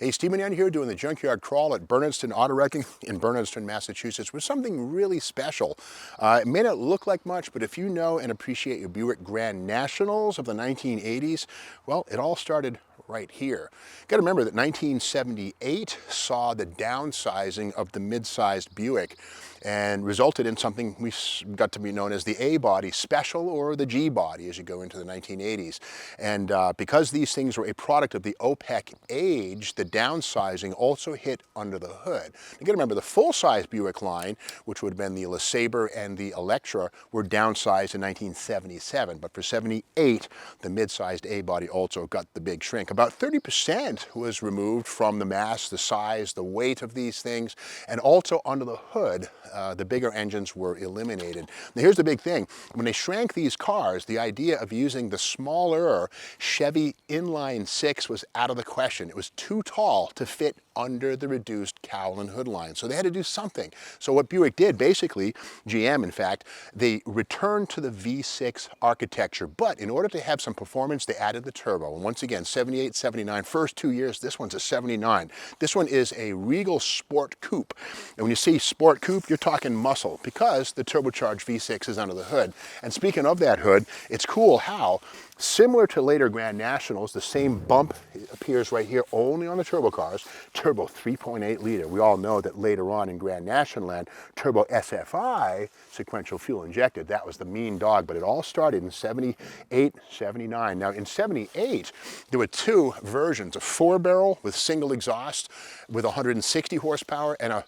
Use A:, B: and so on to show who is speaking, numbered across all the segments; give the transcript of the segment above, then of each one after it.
A: Hey, Steve Manana here doing the junkyard crawl at Bernardston Auto Wrecking in Bernardston, Massachusetts with something really special. It may not look like much, but if you know and appreciate your Buick Grand Nationals of the 1980s, well, it all started right here. Got to remember that 1978 saw the downsizing of the mid-sized Buick and resulted in something we got to be known as the A-body special or the G-body as you go into the 1980s. And because these things were a product of the OPEC age, the downsizing also hit under the hood. You got to remember the full-size Buick line, which would have been the LeSabre and the Electra, were downsized in 1977. But for 78, the mid-sized A-body also got the big shrink. About 30% was removed from the mass, the size, the weight of these things, and also under the hood, the bigger engines were eliminated. Now here's the big thing. When they shrank these cars, the idea of using the smaller Chevy inline 6 was out of the question. It was too tall to fit under the reduced cowl and hood line. So they had to do something. So what Buick did, basically, GM in fact, they returned to the V6 architecture. But in order to have some performance, they added the turbo. And once again, 78, 79, first 2 years, this one's a 79. This one is a Regal Sport Coupe. And when you see Sport Coupe, you're talking muscle because the turbocharged V6 is under the hood. And speaking of that hood, it's cool how, similar to later Grand Nationals, the same bump appears right here only on the turbo cars. Turbo 3.8 liter. We all know that later on in Grand National land, turbo SFI, sequential fuel injected, that was the mean dog, but it all started in 78, 79. Now in 78, there were two versions, a 4-barrel with single exhaust with 160 horsepower and a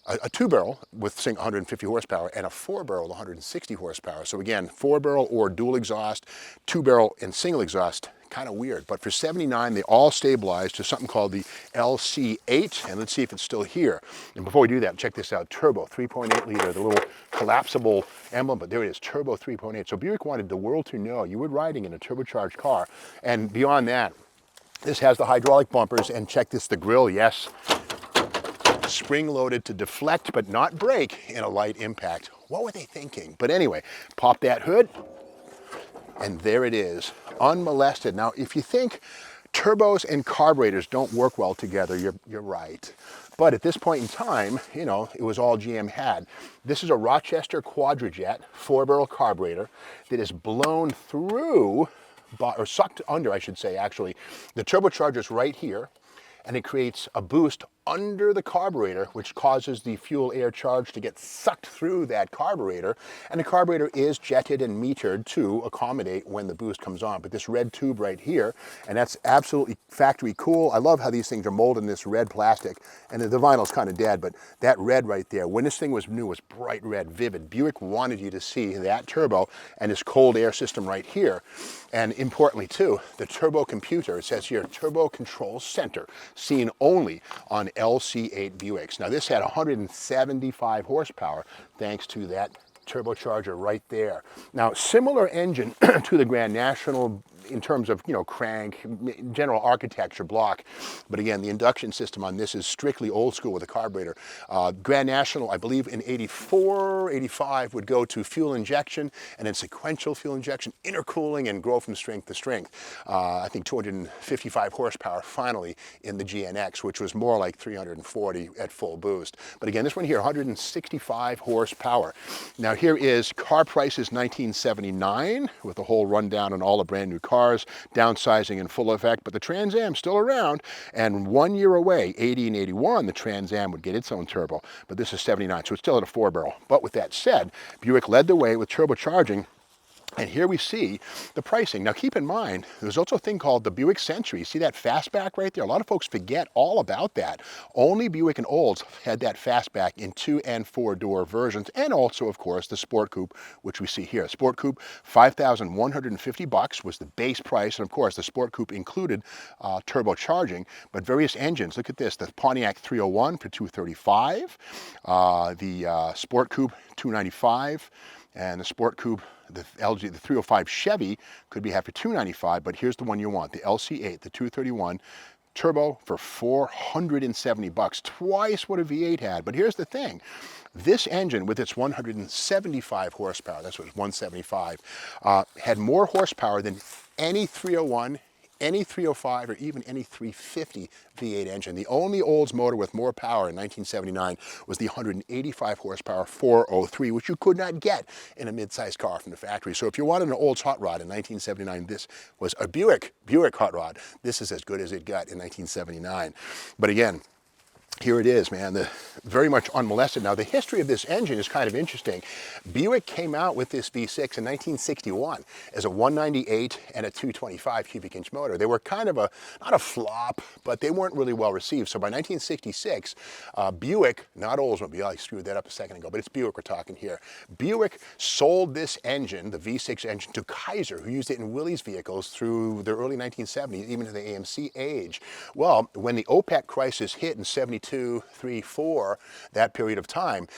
A: 2-barrel with 150 horsepower and a 4-barrel with 160 horsepower. So again, 4-barrel or dual exhaust, 2-barrel and single exhaust, kind of weird. But for 79, they all stabilized to something called the LC8, and let's see if it's still here. And before we do that, check this out, turbo 3.8 liter, the little collapsible emblem, but there it is, turbo 3.8. So Buick wanted the world to know you were riding in a turbocharged car. And beyond that, this has the hydraulic bumpers, and check this, the grille, yes, spring-loaded to deflect but not break in a light impact. What were they thinking? But anyway, pop that hood, and there it is, unmolested. Now, if you think turbos and carburetors don't work well together, you're right. But at this point in time, you know, it was all GM had. This is a Rochester Quadrajet 4-barrel carburetor that is blown through, or sucked under, I should say, actually. The turbocharger's right here, and it creates a boost under the carburetor, which causes the fuel air charge to get sucked through that carburetor. And the carburetor is jetted and metered to accommodate when the boost comes on. But this red tube right here, and that's absolutely factory cool. I love how these things are molded in this red plastic. And the vinyl's kind of dead, but that red right there, when this thing was new, was bright red, vivid. Buick wanted you to see that turbo and this cold air system right here. And importantly too, the turbo computer, it says here, Turbo Control Center, seen only on LC8 Buicks. Now this had 175 horsepower thanks to that turbocharger right there. Now similar engine to the Grand National in terms of, you know, crank, general architecture, block, but again the induction system on this is strictly old school with a carburetor. Grand National, I believe in 84, 85 would go to fuel injection and then sequential fuel injection, intercooling, and grow from strength to strength. I think 255 horsepower finally in the GNX, which was more like 340 at full boost. But again, this one here, 165 horsepower. Now here is car prices 1979 with a whole rundown on all the brand new cars, downsizing in full effect, but the Trans Am still around, and 1 year away, 80 and 81, the Trans Am would get its own turbo, but this is 79, so it's still at a 4-barrel. But with that said, Buick led the way with turbocharging. And here we see the pricing. Now keep in mind, there's also a thing called the Buick Century. See that fastback right there? A lot of folks forget all about that. Only Buick and Olds had that fastback in 2- and 4-door versions, and also, of course, the Sport Coupe, which we see here. Sport Coupe, $5,150 was the base price, and of course, the Sport Coupe included turbocharging, but various engines. Look at this, the Pontiac 301 for $235, the Sport Coupe $295, and the Sport Coupe, the 305 Chevy could be had for $295, but here's the one you want, the LC8, the 231 turbo for $470, twice what a V8 had. But here's the thing, this engine with its 175 horsepower, that's what it's 175, had more horsepower than any 301 any 305 or even any 350 V8 engine. The only Olds motor with more power in 1979 was the 185 horsepower 403, which you could not get in a mid-sized car from the factory. So if you wanted an Olds hot rod in 1979, this was a Buick hot rod. This is as good as it got in 1979. But again, here it is, man, very much unmolested. Now, the history of this engine is kind of interesting. Buick came out with this V6 in 1961 as a 198 and a 225 cubic inch motor. They were kind of not a flop, but they weren't really well received. So by 1966, Buick, not Oldsmobile, I screwed that up a second ago, but it's Buick we're talking here. Buick sold this engine, the V6 engine, to Kaiser, who used it in Willys vehicles through the early 1970s, even to the AMC age. Well, when the OPEC crisis hit in 72, 3, 4, that period of time,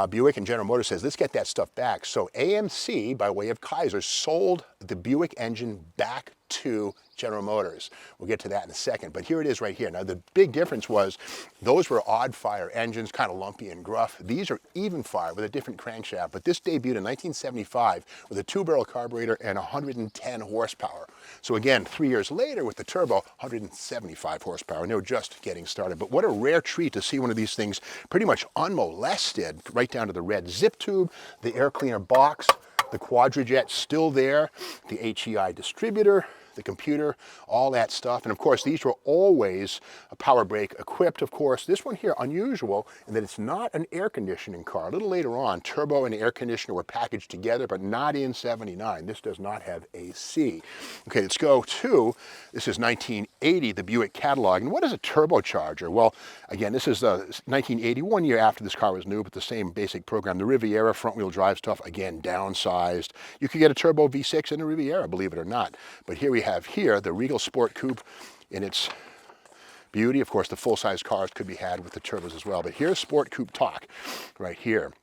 A: Buick and General Motors says, let's get that stuff back. So AMC, by way of Kaiser, sold the Buick engine back to General Motors. We'll get to that in a second, but here it is right here. Now, the big difference was those were odd fire engines, kind of lumpy and gruff. These are even fire with a different crankshaft, but this debuted in 1975 with a 2-barrel carburetor and 110 horsepower. So again, 3 years later with the turbo, 175 horsepower, and they were just getting started. But what a rare treat to see one of these things pretty much unmolested, right down to the red zip tube, the air cleaner box, the Quadrajet still there, the HEI distributor, the computer, all that stuff. And of course, these were always a power brake equipped, of course. This one here, unusual in that it's not an air conditioning car. A little later on, turbo and air conditioner were packaged together, but not in 79. This does not have AC. Okay, let's go to, this is 1980, the Buick catalog. And what is a turbocharger? Well, again, this is 1980, 1 year after this car was new, but the same basic program. The Riviera front-wheel drive stuff, again, downsized. You could get a turbo V6 in the Riviera, believe it or not. But here we have here the Regal Sport Coupe in its beauty. Of course, the full-size cars could be had with the turbos as well. But here's Sport Coupe talk right here.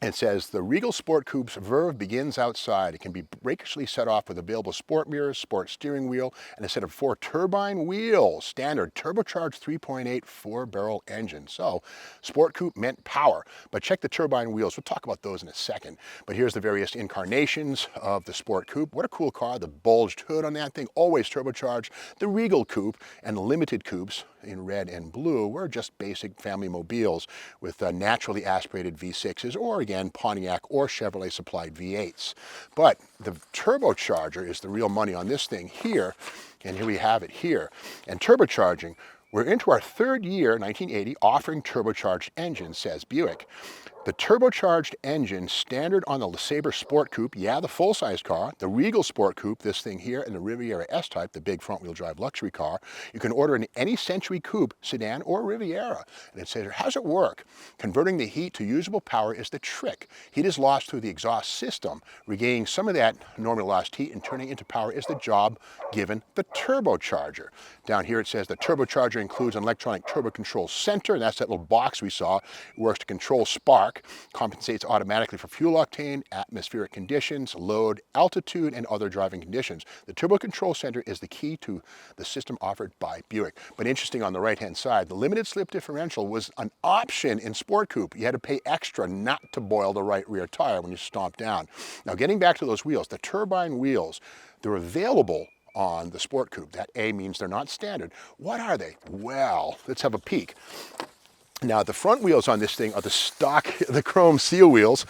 A: It says, the Regal Sport Coupe's verve begins outside. It can be rakishly set off with available sport mirrors, sport steering wheel, and a set of 4 turbine wheels. Standard turbocharged 3.8 4-barrel engine. So, Sport Coupe meant power. But check the turbine wheels. We'll talk about those in a second. But here's the various incarnations of the Sport Coupe. What a cool car. The bulged hood on that thing, always turbocharged. The Regal Coupe and the Limited Coupes in red and blue were just basic family mobiles with naturally aspirated V6s, or again, Pontiac or Chevrolet supplied V8s. But the turbocharger is the real money on this thing here, and here we have it here. And turbocharging, we're into our 3rd year, 1980, offering turbocharged engines, says Buick. The turbocharged engine standard on the LeSabre Sport Coupe, yeah, the full-size car, the Regal Sport Coupe, this thing here, and the Riviera S-Type, the big front-wheel drive luxury car. You can order in any Century Coupe, sedan, or Riviera. And it says, how's it work? Converting the heat to usable power is the trick. Heat is lost through the exhaust system. Regaining some of that normally lost heat and turning into power is the job given the turbocharger. Down here it says the turbocharger includes an electronic turbo control center, and that's that little box we saw. It works to control spark, compensates automatically for fuel octane, atmospheric conditions, load, altitude, and other driving conditions. The Turbo Control Center is the key to the system offered by Buick. But interesting, on the right-hand side, the limited slip differential was an option in Sport Coupe. You had to pay extra not to boil the right rear tire when you stomp down. Now, getting back to those wheels, the turbine wheels, they're available on the Sport Coupe. That A means they're not standard. What are they? Well, let's have a peek. Now, the front wheels on this thing are the stock, the chrome seal wheels,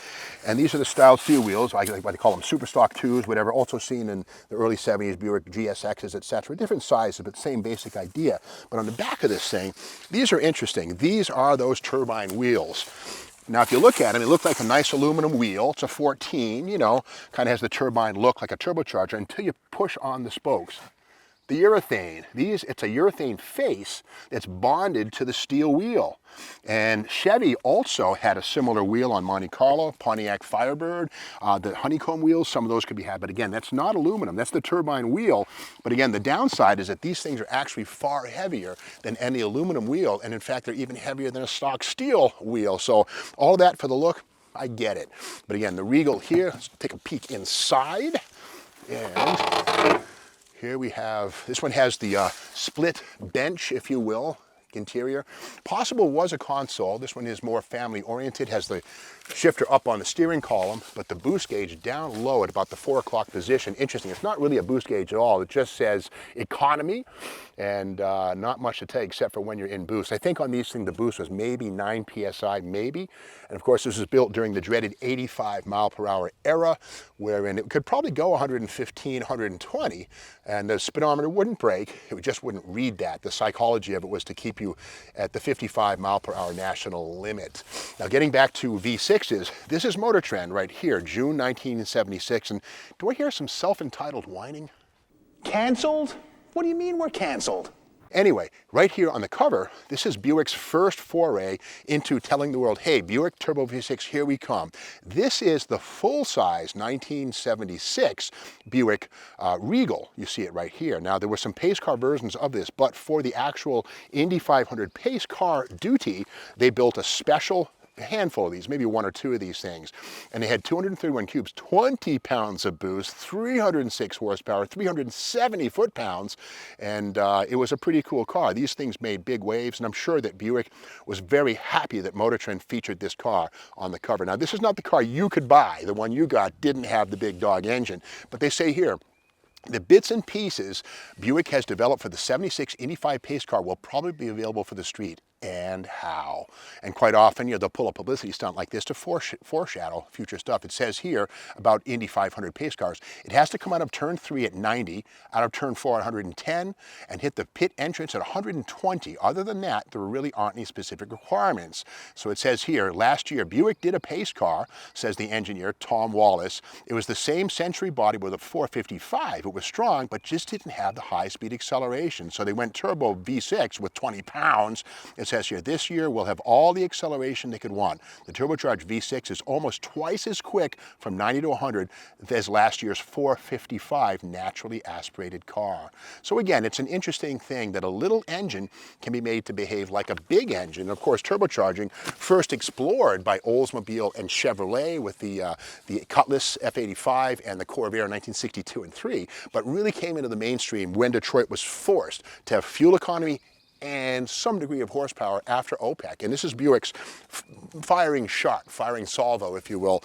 A: and these are the style seal wheels, like what they call them, super stock 2s, whatever, also seen in the early 70s, Buick GSXs, etc. Different sizes, but same basic idea. But on the back of this thing, these are interesting. These are those turbine wheels. Now, if you look at them, it looks like a nice aluminum wheel. It's a 14, you know, kind of has the turbine look like a turbocharger until you push on the spokes. The urethane, it's a urethane face that's bonded to the steel wheel. And Chevy also had a similar wheel on Monte Carlo, Pontiac Firebird, the honeycomb wheels, some of those could be had, but again, that's not aluminum, that's the turbine wheel. But again, the downside is that these things are actually far heavier than any aluminum wheel, and in fact, they're even heavier than a stock steel wheel. So all that for the look, I get it. But again, the Regal here, let's take a peek inside, and here we have, this one has the split bench, if you will, interior. Possible was a console. This one is more family oriented, has the shifter up on the steering column, but the boost gauge down low at about the 4 o'clock position. Interesting, it's not really a boost gauge at all. It just says economy, and not much to take except for when you're in boost. I think on these things the boost was maybe 9 PSI, maybe. And of course this was built during the dreaded 85 mile per hour era, wherein it could probably go 115, 120, and the speedometer wouldn't brake. It just wouldn't read that. The psychology of it was to keep you at the 55 mile per hour national limit. Now getting back to V6s, this is Motor Trend right here, June 1976. And do I hear some self-entitled whining? Canceled? What do you mean we're canceled? Anyway, right here on the cover, this is Buick's first foray into telling the world, hey, Buick Turbo V6, here we come. This is the full-size 1976 Buick Regal. You see it right here. Now, there were some pace car versions of this, but for the actual Indy 500 pace car duty, they built a special handful of these, maybe 1 or 2 of these things. And they had 231 cubes, 20 pounds of boost, 306 horsepower, 370 foot-pounds, and it was a pretty cool car. These things made big waves, and I'm sure that Buick was very happy that Motor Trend featured this car on the cover. Now, this is not the car you could buy. The one you got didn't have the big dog engine, but they say here, the bits and pieces Buick has developed for the 76 Indy 5 pace car will probably be available for the street. And how. And quite often, they'll pull a publicity stunt like this to foreshadow future stuff. It says here about Indy 500 pace cars, it has to come out of turn 3 at 90, out of turn 4 at 110, and hit the pit entrance at 120. Other than that, there really aren't any specific requirements. So it says here, last year, Buick did a pace car, says the engineer, Tom Wallace. It was the same Century body with a 455. It was strong, but just didn't have the high-speed acceleration. So they went turbo V6 with 20 pounds. It says here, this year we'll have all the acceleration they could want. The turbocharged V6 is almost twice as quick from 90 to 100 as last year's 455 naturally aspirated car. So again, it's an interesting thing that a little engine can be made to behave like a big engine. Of course, turbocharging, first explored by Oldsmobile and Chevrolet with the Cutlass F85 and the Corvair in 1962 and 3, but really came into the mainstream when Detroit was forced to have fuel economy and some degree of horsepower after OPEC. And this is Buick's firing shot, firing salvo, if you will,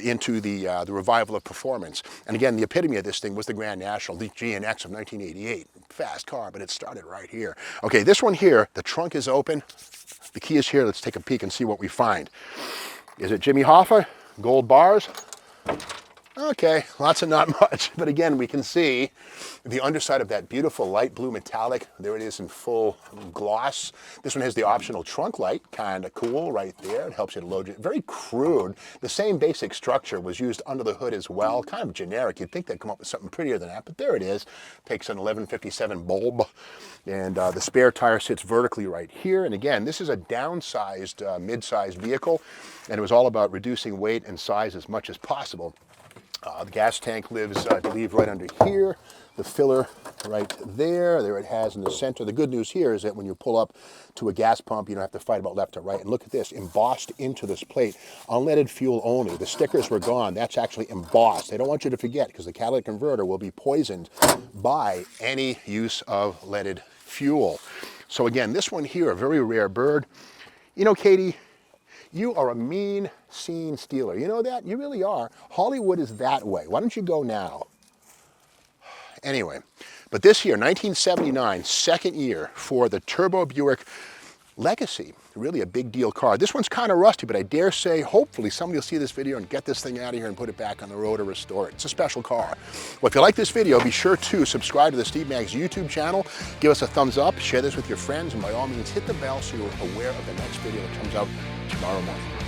A: into the revival of performance. And again, the epitome of this thing was the Grand National, the GNX of 1988. Fast car, but it started right here. Okay, this one here, the trunk is open. The key is here. Let's take a peek and see what we find. Is it Jimmy Hoffa? Gold bars? Okay, lots of not much, but again, we can see the underside of that beautiful light blue metallic. There it is in full gloss. This one has the optional trunk light, kind of cool right there. It helps you to load it. Very crude. The same basic structure was used under the hood as well. Kind of generic. You'd think they'd come up with something prettier than that, but there it is. Takes an 1157 bulb, and the spare tire sits vertically right here. And again, this is a downsized, mid-sized vehicle, and it was all about reducing weight and size as much as possible. The gas tank lives, I believe, right under here. The filler right there. There it has in the center. The good news here is that when you pull up to a gas pump, you don't have to fight about left or right. And look at this, embossed into this plate. Unleaded fuel only. The stickers were gone. That's actually embossed. They don't want you to forget because the catalytic converter will be poisoned by any use of leaded fuel. So again, this one here, a very rare bird. You know, Katie, you are a mean scene stealer. You know that? You really are. Hollywood is that way. Why don't you go now? Anyway, but this year, 1979, second year for the Turbo Buick Legacy. Really a big deal car. This one's kind of rusty, but I dare say, hopefully somebody will see this video and get this thing out of here and put it back on the road or restore it. It's a special car. Well, if you like this video, be sure to subscribe to the Steve Maggs YouTube channel. Give us a thumbs up, share this with your friends, and by all means, hit the bell so you're aware of the next video that comes out tomorrow morning.